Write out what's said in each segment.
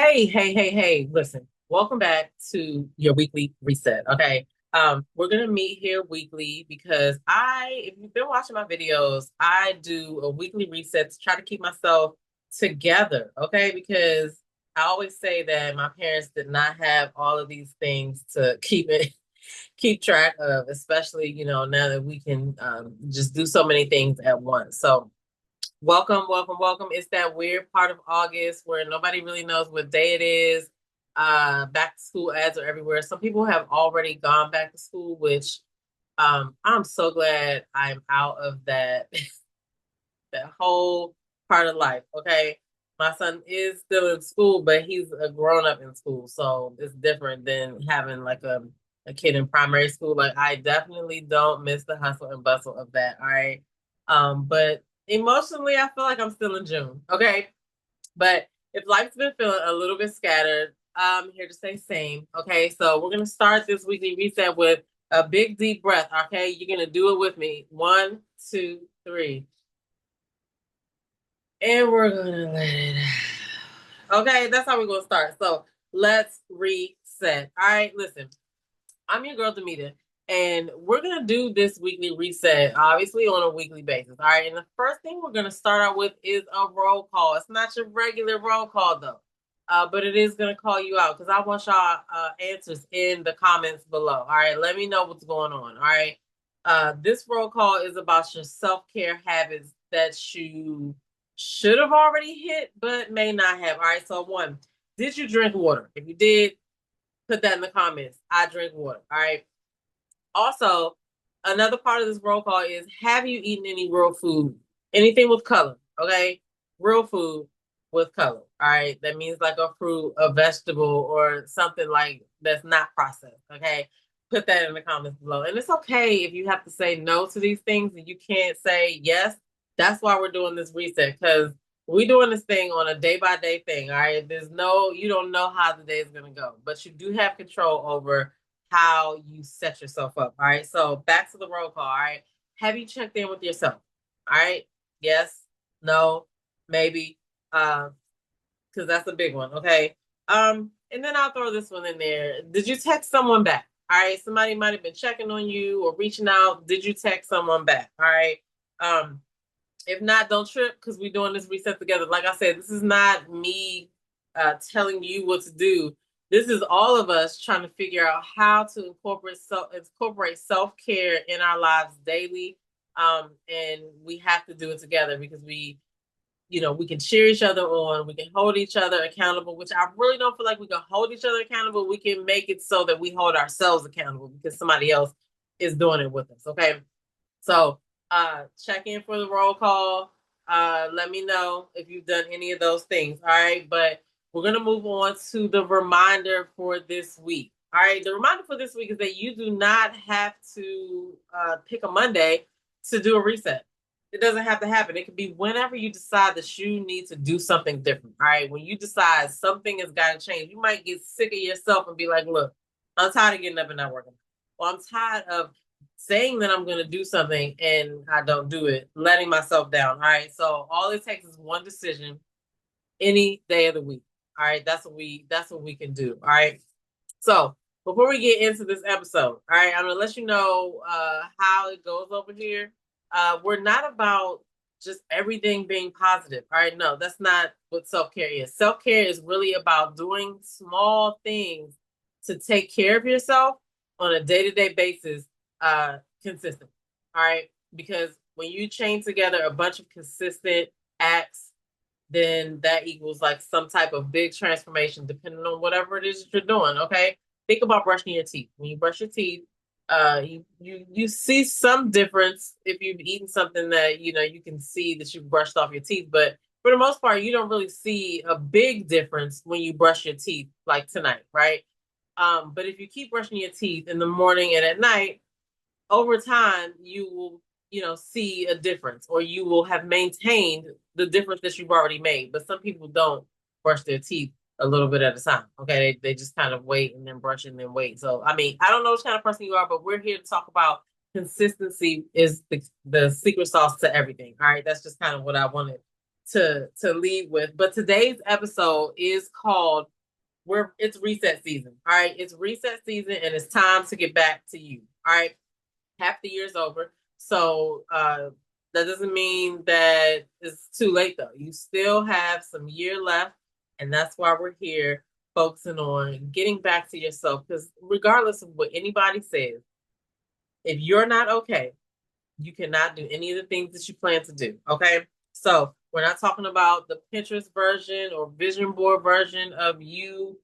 Hey, listen, welcome back to your weekly reset. Okay. We're gonna meet here weekly because if you've been watching my videos, I do a weekly reset to try to keep myself together. Okay, because I always say that my parents did not have all of these things to keep track of, especially, now that we can just do so many things at once. So welcome. It's that weird part of August where nobody really knows what day it is. Back to school ads are everywhere. Some people have already gone back to school, which I'm so glad I'm out of that that whole part of life. Okay. My son is still in school, but he's a grown up in school. So it's different than having like a kid in primary school. Like I definitely don't miss the hustle and bustle of that. All right. But emotionally I feel like I'm still in June. Okay. But if life's been feeling a little bit scattered, I'm here to say same. Okay. So we're gonna start this weekly reset with a big deep breath. Okay. You're gonna do it with me. One, two, three. And we're gonna let it out. Okay, that's how we're gonna start. So let's reset. All right, listen, I'm your girl Demita, and we're gonna do this weekly reset, obviously on a weekly basis. All right, and the first thing we're gonna start out with is a roll call. It's not your regular roll call though, but it is gonna call you out because I want y'all answers in the comments below. All right, let me know what's going on. All right, this roll call is about your self care habits that you should have already hit, but may not have. All right, so one, did you drink water? If you did, put that in the comments. I drink water. All right. Also, another part of this roll call is have you eaten any real food? Anything with color, okay? Real food with color. All right. That means like a fruit, a vegetable, or something like that's not processed. Okay. Put that in the comments below. And it's okay if you have to say no to these things and you can't say yes. That's why we're doing this reset because we're doing this thing on a day by day thing. All right. You don't know how the day is going to go, but you do have control over how you set yourself up. All right. So back to the roll call. All right. Have you checked in with yourself? All right. Yes, no, maybe. Because that's a big one. Okay. And then I'll throw this one in there. Did you text someone back? All right. Somebody might have been checking on you or reaching out. Did you text someone back? All right. Um, if not, don't trip because we're doing this reset together. Like I said, this is not me telling you what to do. This is all of us trying to figure out how to incorporate self care in our lives daily. And we have to do it together because we can cheer each other on, we can hold each other accountable, which I really don't feel like we can hold each other accountable. We can make it so that we hold ourselves accountable because somebody else is doing it with us. Okay. So check in for the roll call. Let me know if you've done any of those things. All right. But we're gonna move on to the reminder for this week. All right. The reminder for this week is that you do not have to pick a Monday to do a reset. It doesn't have to happen. It can be whenever you decide that you need to do something different. All right. When you decide something has got to change, you might get sick of yourself and be like, look, I'm tired of getting up and not working. Well, I'm tired of saying that I'm going to do something and I don't do it, letting myself down. All right. So all it takes is one decision any day of the week. All right. That's what we can do. All right. So before we get into this episode, all right, I'm gonna let you know how it goes over here. We're not about just everything being positive. All right, no, that's not what self-care is. Self-care is really about doing small things to take care of yourself on a day-to-day basis, consistent. All right, because when you chain together a bunch of consistent acts, then that equals like some type of big transformation depending on whatever it is that you're doing. Okay. Think about brushing your teeth. When you brush your teeth, you see some difference if you've eaten something that you can see that you've brushed off your teeth, but for the most part, you don't really see a big difference when you brush your teeth like tonight, right? But if you keep brushing your teeth in the morning and at night, over time you will see a difference, or you will have maintained the difference that you've already made. But some people don't brush their teeth a little bit at a time. Okay, they just kind of wait and then brush and then wait. So I mean, I don't know which kind of person you are, but we're here to talk about consistency is the secret sauce to everything. All right, that's just kind of what I wanted to lead with. But today's episode is called it's reset season. All right. It's reset season and it's time to get back to you. All right. Half the year's over. So that doesn't mean that it's too late though. You still have some year left. And that's why we're here focusing on getting back to yourself. Because regardless of what anybody says, if you're not okay, you cannot do any of the things that you plan to do. Okay. So we're not talking about the Pinterest version or vision board version of you.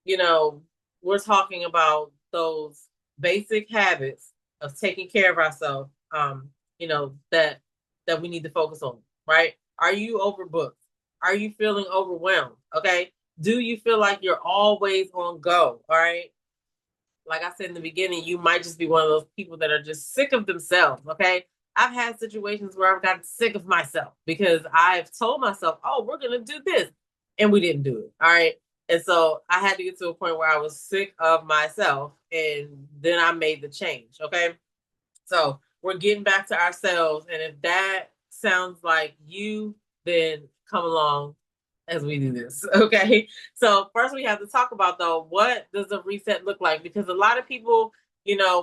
You know, we're talking about those basic habits of taking care of ourselves, that we need to focus on, right? Are you overbooked? Are you feeling overwhelmed? Okay. Do you feel like you're always on go? All right. Like I said in the beginning, you might just be one of those people that are just sick of themselves. Okay. I've had situations where I've gotten sick of myself because I've told myself, oh, we're going to do this. And we didn't do it. All right. And so I had to get to a point where I was sick of myself. And then I made the change. Okay. So we're getting back to ourselves. And if that sounds like you, then come along as we do this. Okay. So first we have to talk about though, what does a reset look like? Because a lot of people,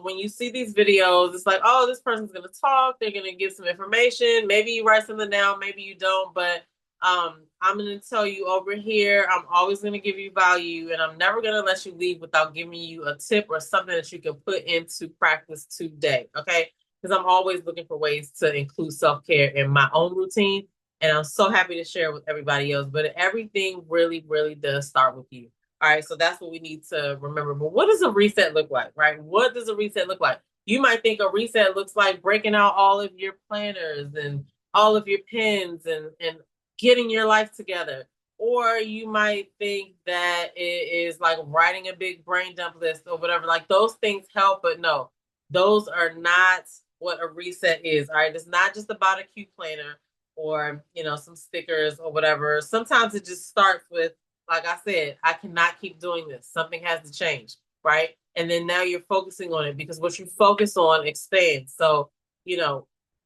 when you see these videos, it's like, oh, this person's going to talk. They're going to give some information. Maybe you write something down, maybe you don't, but I'm going to tell you over here, I'm always going to give you value and I'm never going to let you leave without giving you a tip or something that you can put into practice today. Okay. Because I'm always looking for ways to include self-care in my own routine. And I'm so happy to share with everybody else. But everything really, really does start with you. All right. So that's what we need to remember. But what does a reset look like, right? What does a reset look like? You might think a reset looks like breaking out all of your planners and all of your pens and getting your life together. Or you might think that it is like writing a big brain dump list or whatever. Like those things help, but no, those are not what a reset is. All right. It's not just about a cute planner or, some stickers or whatever. Sometimes it just starts with, like I said, I cannot keep doing this. Something has to change. Right. And then now you're focusing on it because what you focus on expands. So,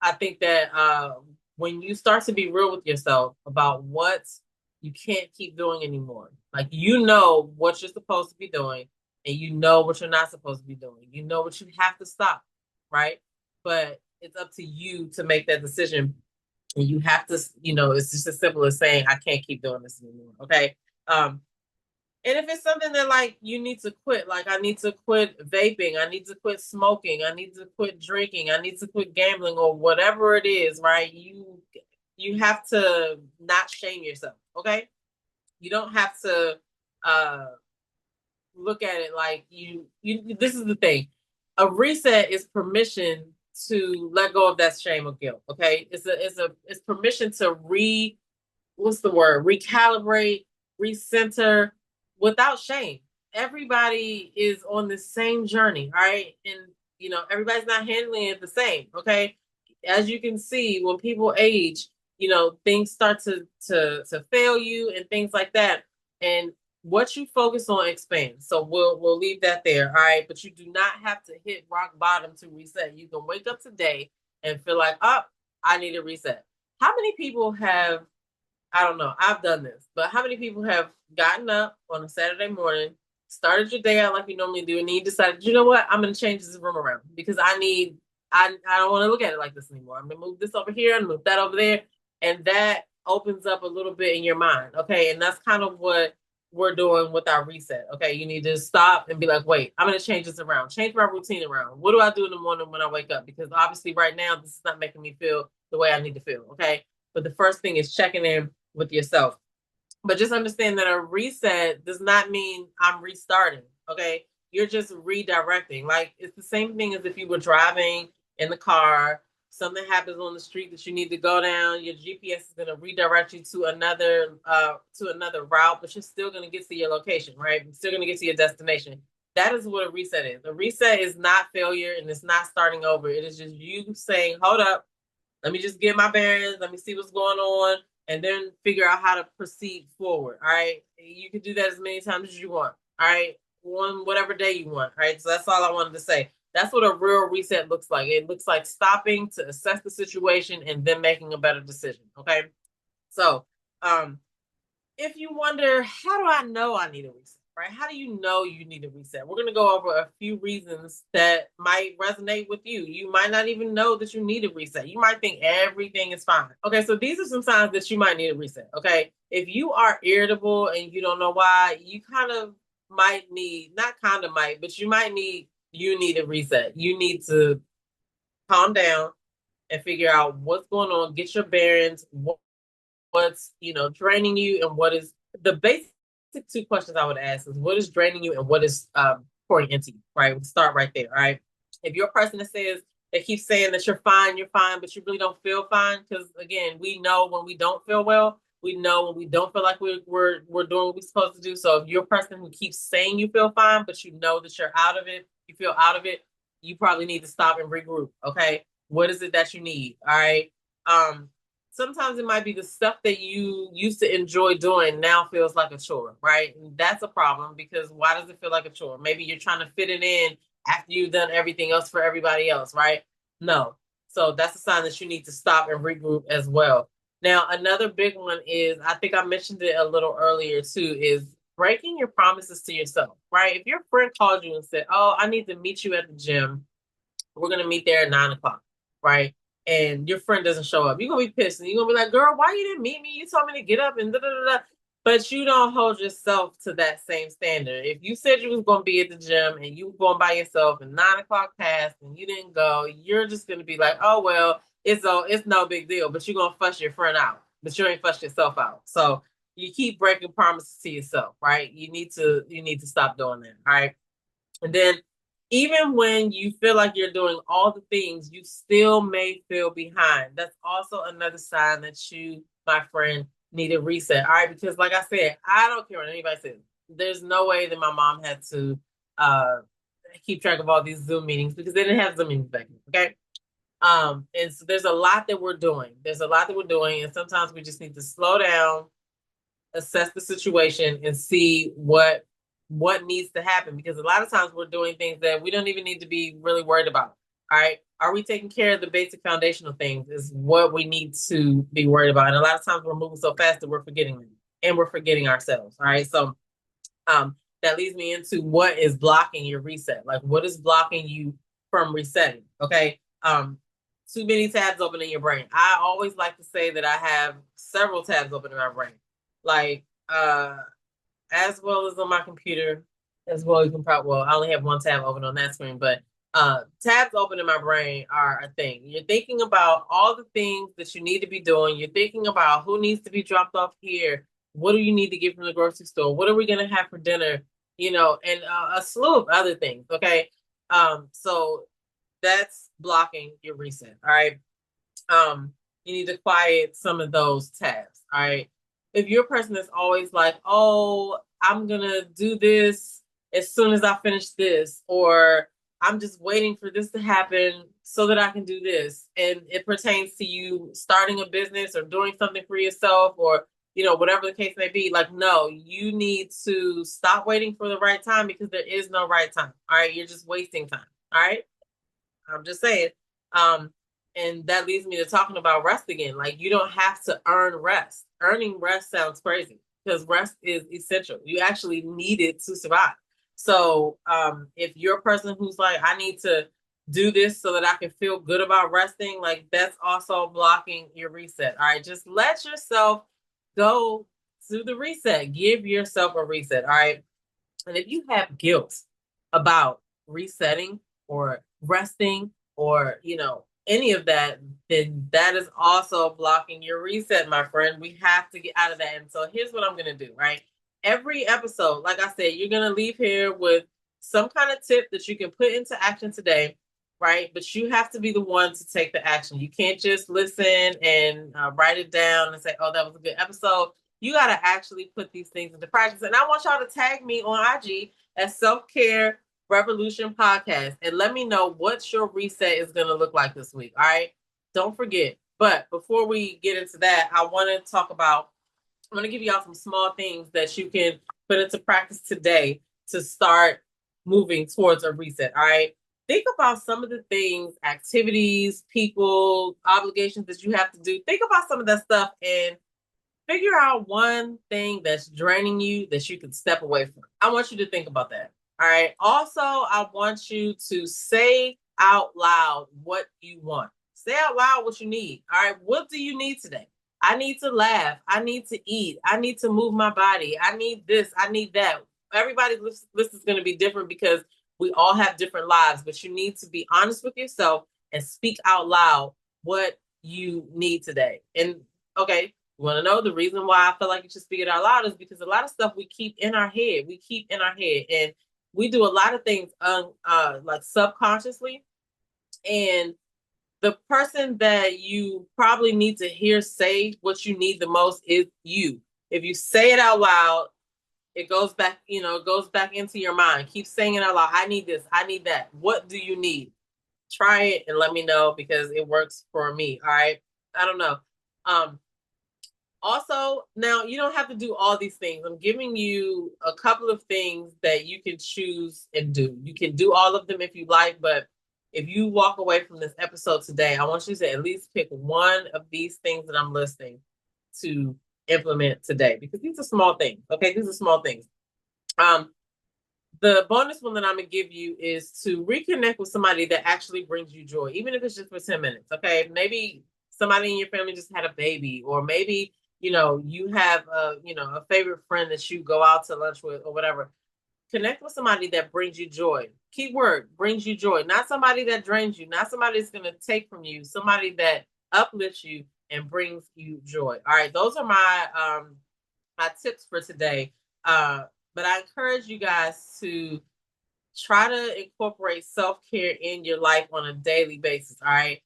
I think that when you start to be real with yourself about what you can't keep doing anymore, like what you're supposed to be doing and what you're not supposed to be doing. You know what you have to stop, right? But it's up to you to make that decision. And you have to, it's just as simple as saying, I can't keep doing this anymore. Okay. And if it's something that like you need to quit, like I need to quit vaping, I need to quit smoking, I need to quit drinking, I need to quit gambling or whatever it is, right? You have to not shame yourself, okay? You don't have to look at it like you this is the thing. A reset is permission to let go of that shame or guilt, okay? It's permission to recalibrate, recenter without shame. Everybody is on the same journey, all right? And everybody's not handling it the same, okay? As you can see, when people age, things start to fail you and things like that. And what you focus on expands. So we'll leave that there, all right? But you do not have to hit rock bottom to reset. You can wake up today and feel like, oh, I need a reset. How many people have, I don't know, I've done this, but how many people have gotten up on a Saturday morning, started your day out like you normally do, and then you decided, you know what, I'm going to change this room around because I don't want to look at it like this anymore. I'm going to move this over here and move that over there. And that opens up a little bit in your mind. Okay. And that's kind of what we're doing with our reset. Okay. You need to stop and be like, wait, I'm going to change this around, change my routine around. What do I do in the morning when I wake up? Because obviously right now, this is not making me feel the way I need to feel. Okay. But the first thing is checking in with yourself. But just understand that a reset does not mean I'm restarting. Okay. You're just redirecting. Like it's the same thing as if you were driving in the car, something happens on the street that you need to go down, your GPS is going to redirect you to another route, but you're still going to get to your location, right? You're still going to get to your destination. That is what a reset is. A reset is not failure and it's not starting over. It is just you saying, hold up, let me just get my bearings, let me see what's going on, and then figure out how to proceed forward. All right. You can do that as many times as you want. All right. One, whatever day you want. All right. So that's all I wanted to say. That's what a real reset looks like. It looks like stopping to assess the situation and then making a better decision. Okay. So, if you wonder, how do I know I need a reset, right? How do you know you need a reset? We're going to go over a few reasons that might resonate with you. You might not even know that you need a reset. You might think everything is fine. Okay, so these are some signs that you might need a reset. Okay, if you are irritable and you don't know why, you kind of might need, not kind of might, but you need a reset. You need to calm down and figure out what's going on, get your bearings, what's draining you, and what is the basic two questions I would ask is what is draining you and what is pouring into you, right? We start right there. All right, if you're a person that says that keeps saying that you're fine, but you really don't feel fine, because again, we know when we don't feel well, we know when we don't feel like we're doing what we're supposed to do. So if you're a person who keeps saying you feel fine but you know that you're out of it, you feel out of it, you probably need to stop and regroup. Okay, what is it that you need? All right. Sometimes it might be the stuff that you used to enjoy doing now feels like a chore, right? And that's a problem, because why does it feel like a chore? Maybe you're trying to fit it in after you've done everything else for everybody else, right? No. So that's a sign that you need to stop and regroup as well. Now, another big one is, I think I mentioned it a little earlier too, is breaking your promises to yourself, right? If your friend called you and said, "Oh, I need to meet you at the gym. We're going to meet there at 9 o'clock," right? And your friend doesn't show up, you're going to be pissed. And you're going to be like, "Girl, why you didn't meet me? You told me to get up and da da da da." But you don't hold yourself to that same standard. If you said you was going to be at the gym and you were going by yourself and 9 o'clock passed and you didn't go, you're just going to be like, "Oh, well, it's no big deal." But you're going to fuss your friend out, but you ain't fuss yourself out. So you keep breaking promises to yourself, right? You need to stop doing that. All right. And then even when you feel like you're doing all the things, you still may feel behind. That's also another sign that you, my friend, need a reset. All right. Because like I said, I don't care what anybody says. There's no way that my mom had to keep track of all these Zoom meetings, because they didn't have Zoom meetings back then. Okay. And so there's a lot that we're doing. And sometimes we just need to slow down, assess the situation, and see what needs to happen, because a lot of times we're doing things that we don't even need to be really worried about. All right, are we taking care of the basic foundational things is what we need to be worried about. And a lot of times we're moving so fast that we're forgetting them, and we're forgetting ourselves. All right, so that leads me into what is blocking your reset. Like, what is blocking you from resetting? Okay, too many tabs open in your brain. I always like to say that I have several tabs open in my brain, like as well as on my computer, as well. You can probably, well, I only have one tab open on that screen, but tabs open in my brain are a thing. You're thinking about all the things that you need to be doing. You're thinking about who needs to be dropped off here. What do you need to get from the grocery store? What are we going to have for dinner? And a slew of other things. Okay. So that's blocking your reset. All right. You need to quiet some of those tabs. All right. If you're a person that's always like, "Oh, I'm gonna do this as soon as I finish this," or "I'm just waiting for this to happen so that I can do this," and it pertains to you starting a business or doing something for yourself, or whatever the case may be, like, no, you need to stop waiting for the right time, because there is no right time. All right. You're just wasting time. All right. I'm just saying. Um, and that leads me to talking about rest again. Like, you don't have to earn rest. Earning rest sounds crazy, because rest is essential. You actually need it to survive. So if you're a person who's like, "I need to do this so that I can feel good about resting," like, that's also blocking your reset. All right. Just let yourself go to the reset. Give yourself a reset. All right. And if you have guilt about resetting or resting, or any of that, then that is also blocking your reset, my friend. We have to get out of that. And so here's what I'm going to do, right? Every episode, like I said, you're going to leave here with some kind of tip that you can put into action today, right? But you have to be the one to take the action. You can't just listen and write it down and say, "Oh, that was a good episode." You got to actually put these things into practice. And I want y'all to tag me on IG at Self Care Revolution Podcast and let me know what your reset is going to look like this week. All right. Don't forget. But before we get into that, I want to give y'all some small things that you can put into practice today to start moving towards a reset. All right. Think about some of the things, activities, people, obligations that you have to do. Think about some of that stuff and Figure out one thing that's draining you that you can step away from. I want you to think about that. All right. Also, I want you to say out loud what you want. Say out loud what you need. All right. What do you need today? I need to laugh. I need to eat. I need to move my body. I need this. I need that. Everybody's list is going to be different because we all have different lives, but you need to be honest with yourself and speak out loud what you need today. And okay, you want to know the reason why I feel like you should speak it out loud is because a lot of stuff we keep in our head. We keep in our head, and we do a lot of things like subconsciously. And the person that you probably need to hear say what you need the most is you. If you say it out loud, it goes back, it goes back into your mind. Keep saying it out loud. I need this. I need that. What do you need? Try it and let me know because it works for me. All right. I don't know. Also, now you don't have to do all these things. I'm giving you a couple of things that you can choose and do. You can do all of them if you like, but if you walk away from this episode today, I want you to at least pick one of these things that I'm listing to implement today because these are small things. Okay, these are small things. The bonus one that I'm gonna give you is to reconnect with somebody that actually brings you joy, even if it's just for 10 minutes. Okay, maybe somebody in your family just had a baby, or maybe you have a favorite friend that you go out to lunch with or whatever. Connect with somebody that brings you joy. Keyword, brings you joy. Not somebody that drains you, not somebody that's going to take from you, somebody that uplifts you and brings you joy. All right, those are my tips for today. But I encourage you guys to try to incorporate self-care in your life on a daily basis. All right.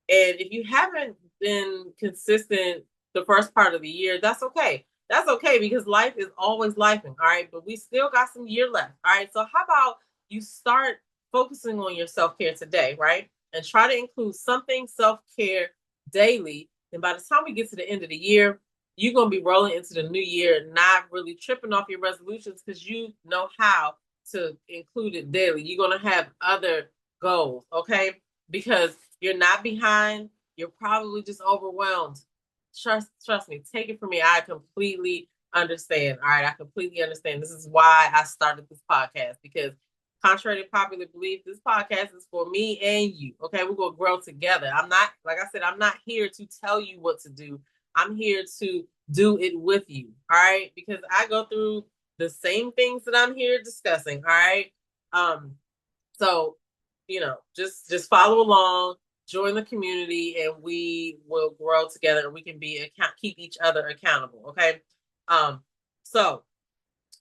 And if you haven't been consistent the first part of the year, that's okay. That's okay because life is always lifing. All right. But we still got some year left. All right. So how about you start focusing on your self-care today, right? And try to include something self-care daily. And by the time we get to the end of the year, you're going to be rolling into the new year, not really tripping off your resolutions because you know how to include it daily. You're going to have other goals. Okay. Because you're not behind. You're probably just overwhelmed. Trust me. Take it from me. I completely understand. All right, I completely understand. This is why I started this podcast because, contrary to popular belief, this podcast is for me and you. Okay, we're gonna grow together. I'm not, like I said, I'm not here to tell you what to do. I'm here to do it with you. All right, because I go through the same things that I'm here discussing. All right, so just follow along, join the community, and we will grow together and we can keep each other accountable. Okay. So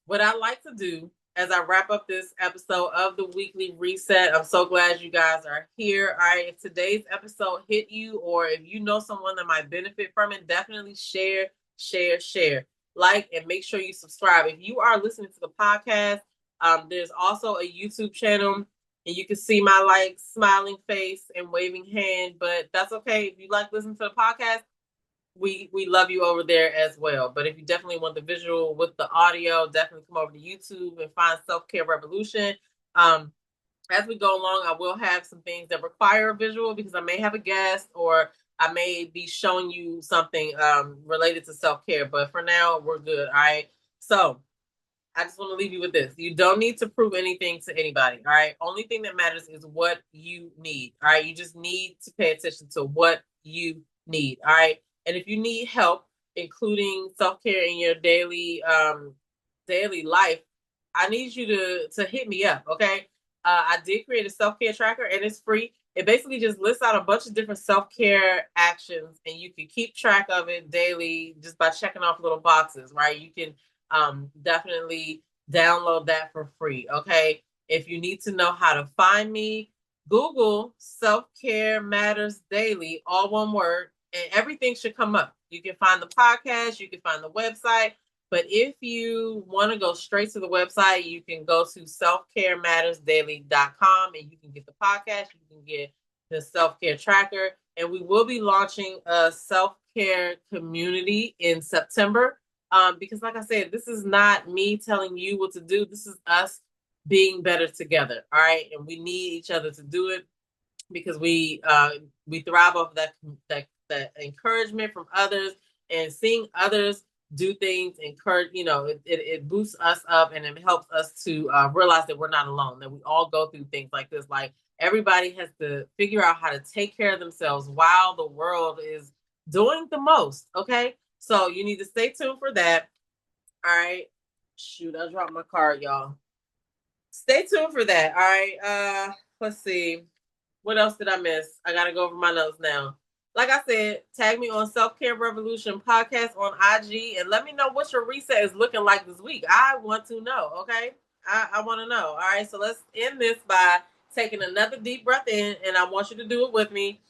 what I like to do as I wrap up this episode of the weekly reset, I'm so glad you guys are here. All right. If today's episode hit you, or if you know someone that might benefit from it, definitely share. Like, and make sure you subscribe. If you are listening to the podcast, there's also a YouTube channel and you can see my smiling face and waving hand, but that's okay. If you like listening to the podcast, we love you over there as well. But if you definitely want the visual with the audio, definitely come over to YouTube and find Self-Care Revolution. As we go along, I will have some things that require a visual because I may have a guest or I may be showing you something related to self-care. But for now, we're good. All right. So I just want to leave you with this. You don't need to prove anything to anybody. All right. Only thing that matters is what you need. All right. You just need to pay attention to what you need. All right. And if you need help, including self-care in your daily life, I need you to hit me up. Okay. I did create a self-care tracker and it's free. It basically just lists out a bunch of different self-care actions and you can keep track of it daily just by checking off little boxes, right? You can definitely download that for free. Okay. If you need to know how to find me, Google Self-Care Matters Daily, all one word, and everything should come up. You can find the podcast, you can find the website. But if you want to go straight to the website, you can go to selfcaremattersdaily.com and you can get the podcast, you can get the self-care tracker, and we will be launching a self-care community in September. Because like I said, this is not me telling you what to do. This is us being better together. All right. And we need each other to do it because we thrive off that encouragement from others and seeing others do things, encourage, it boosts us up and it helps us to realize that we're not alone, that we all go through things like this. Like everybody has to figure out how to take care of themselves while the world is doing the most. Okay. So you need to stay tuned for that. All right. Shoot, I dropped my card, y'all. Stay tuned for that. All right. Let's see. What else did I miss? I gotta go over my notes now. Like I said, tag me on Self Care Revolution Podcast on IG and let me know what your reset is looking like this week. I want to know, okay? I want to know. All right, so let's end this by taking another deep breath in, and I want you to do it with me.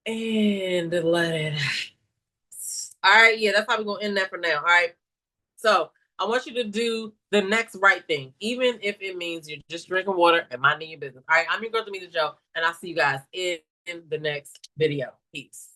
And let it. All right, yeah, that's how we're gonna end that for now. All right. So I want you to do the next right thing, even if it means you're just drinking water and minding your business. All right, I'm your girl, Demetra Joe, and I'll see you guys in the next video. Peace.